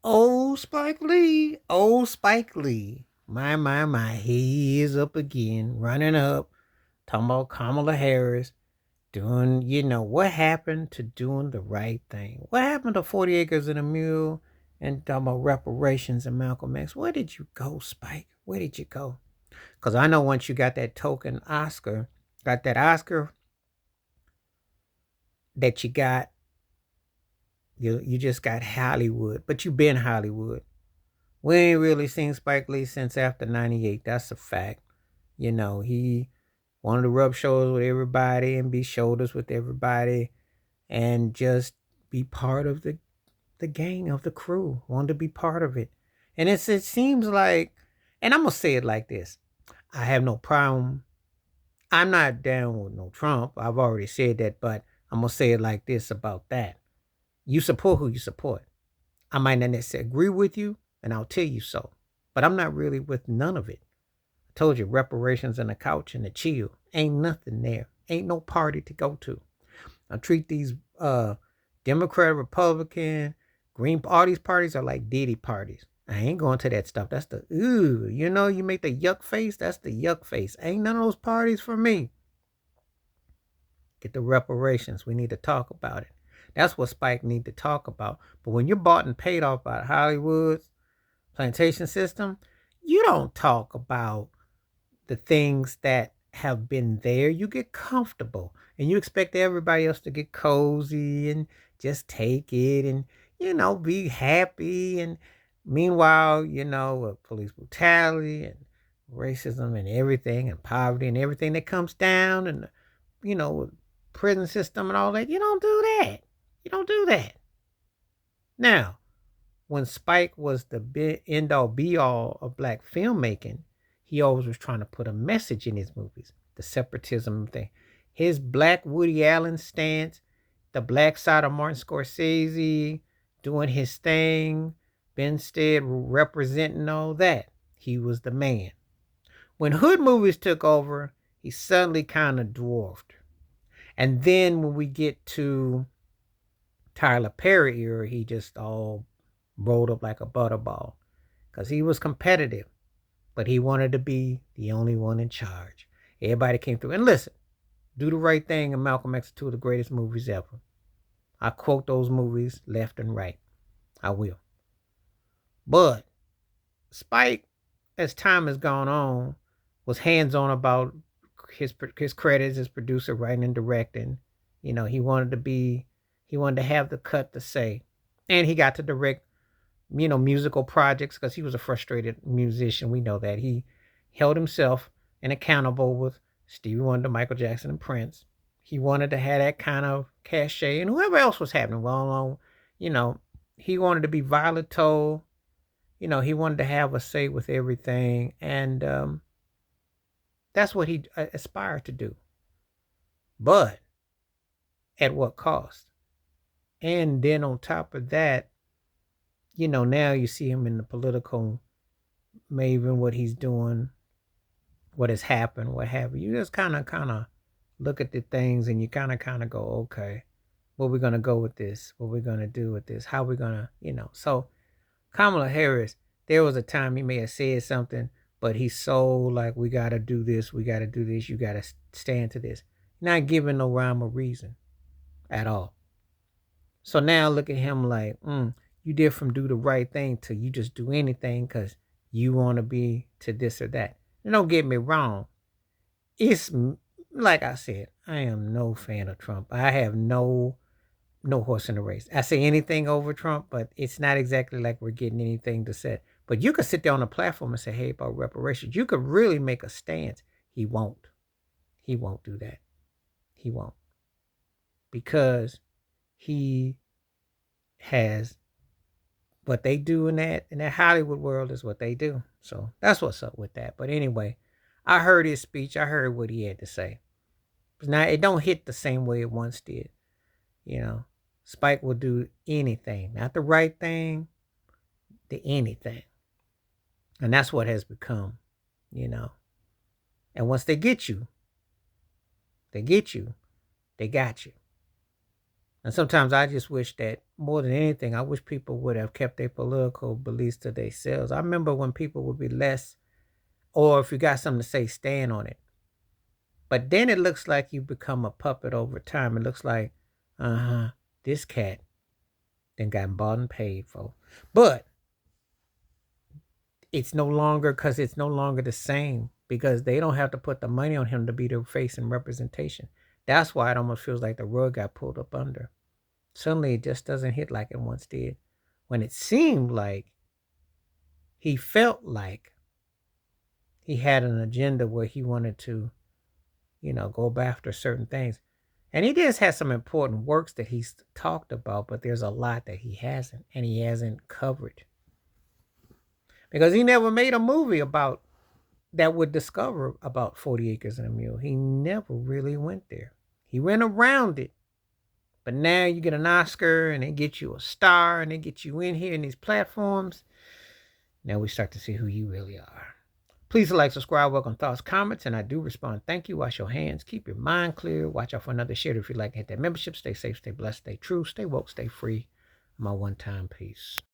Oh, Spike Lee. Oh, Spike Lee. My. He is up again, running up, talking about Kamala Harris doing, what happened to doing the right thing? What happened to 40 Acres and a Mule and talking about reparations and Malcolm X? Where did you go, Spike? Where did you go? Because I know once you got that token Oscar, got that Oscar that you got, you just got Hollywood, but you been Hollywood. We ain't really seen Spike Lee since after 98. That's a fact. He wanted to rub shoulders with everybody and be shoulders with everybody and just be part of the gang of the crew. Wanted to be part of it. And it seems like, and I'm going to say it like this. I have no problem. I'm not down with no Trump. I've already said that, but I'm going to say it like this about that. You support who you support. I might not necessarily agree with you, and I'll tell you so. But I'm not really with none of it. I told you, reparations and the couch and the chill. Ain't nothing there. Ain't no party to go to. I treat these Democrat, Republican, Green, all these parties are like Diddy parties. I ain't going to that stuff. That's the, you make the yuck face. That's the yuck face. Ain't none of those parties for me. Get the reparations. We need to talk about it. That's what Spike need to talk about. But when you're bought and paid off by Hollywood's plantation system, you don't talk about the things that have been there. You get comfortable and you expect everybody else to get cozy and just take it and, be happy. And meanwhile, with police brutality and racism and everything and poverty and everything that comes down and, with prison system and all that, you don't do that. You don't do that. Now, when Spike was the end all be all of black filmmaking, he always was trying to put a message in his movies, the separatism thing. His black Woody Allen stance, the black side of Martin Scorsese, doing his thing, Benstead representing all that. He was the man. When hood movies took over, he suddenly kind of dwarfed. And then when we get to Tyler Perry era, he just all rolled up like a butterball because he was competitive, but he wanted to be the only one in charge. Everybody came through. And listen, Do the Right Thing and Malcolm X are two of the greatest movies ever. I quote those movies left and right. I will. But Spike, as time has gone on, was hands-on about his credits as producer, writing and directing. He wanted to have the cut to say. And he got to direct, musical projects because he was a frustrated musician. We know that. He held himself and accountable with Stevie Wonder, Michael Jackson, and Prince. He wanted to have that kind of cachet and whoever else was happening. Well, he wanted to be Violet Toll. He wanted to have a say with everything. And that's what he aspired to do. But at what cost? And then on top of that, now you see him in the political maven, what he's doing, what has happened, what have you. You just kind of look at the things and you kind of go, okay, what we going to go with this? What we going to do with this? How we going to, So Kamala Harris, there was a time he may have said something, but he's so like, we got to do this. We got to do this. You got to stand to this. Not giving no rhyme or reason at all. So now look at him like, you did from do the right thing to you just do anything because you want to be to this or that. And don't get me wrong. It's like I said, I am no fan of Trump. I have no horse in the race. I say anything over Trump, but it's not exactly like we're getting anything to say. But you could sit there on a platform and say, hey, about reparations. You could really make a stance. He won't. He won't do that. He won't. Because he has what they do in that Hollywood world is what they do. So that's what's up with that. But anyway, I heard his speech. I heard what he had to say. Now it don't hit the same way it once did. Spike will do anything, not the right thing, the anything. And that's what has become, And once they get you, they got you. And sometimes I just wish that more than anything, I wish people would have kept their political beliefs to themselves. I remember when people would be less, or if you got something to say, stand on it. But then it looks like you become a puppet over time. It looks like, this cat then got bought and paid for. But it's no longer, because it's no longer the same, because they don't have to put the money on him to be their face and representation. That's why it almost feels like the rug got pulled up under. Suddenly it just doesn't hit like it once did. When it seemed like he felt like he had an agenda where he wanted to, go after certain things. And he does have some important works that he's talked about, but there's a lot that he hasn't, and he hasn't covered. Because he never made a movie about that would discover about 40 Acres and a Mule. He never really went there. He went around it. But now you get an Oscar and they get you a star and they get you in here in these platforms. Now we start to see who you really are. Please like, subscribe, welcome thoughts, comments, and I do respond. Thank you. Wash your hands. Keep your mind clear. Watch out for another share if you like. Hit that membership. Stay safe, stay blessed, stay true, stay woke, stay free. My one-time peace.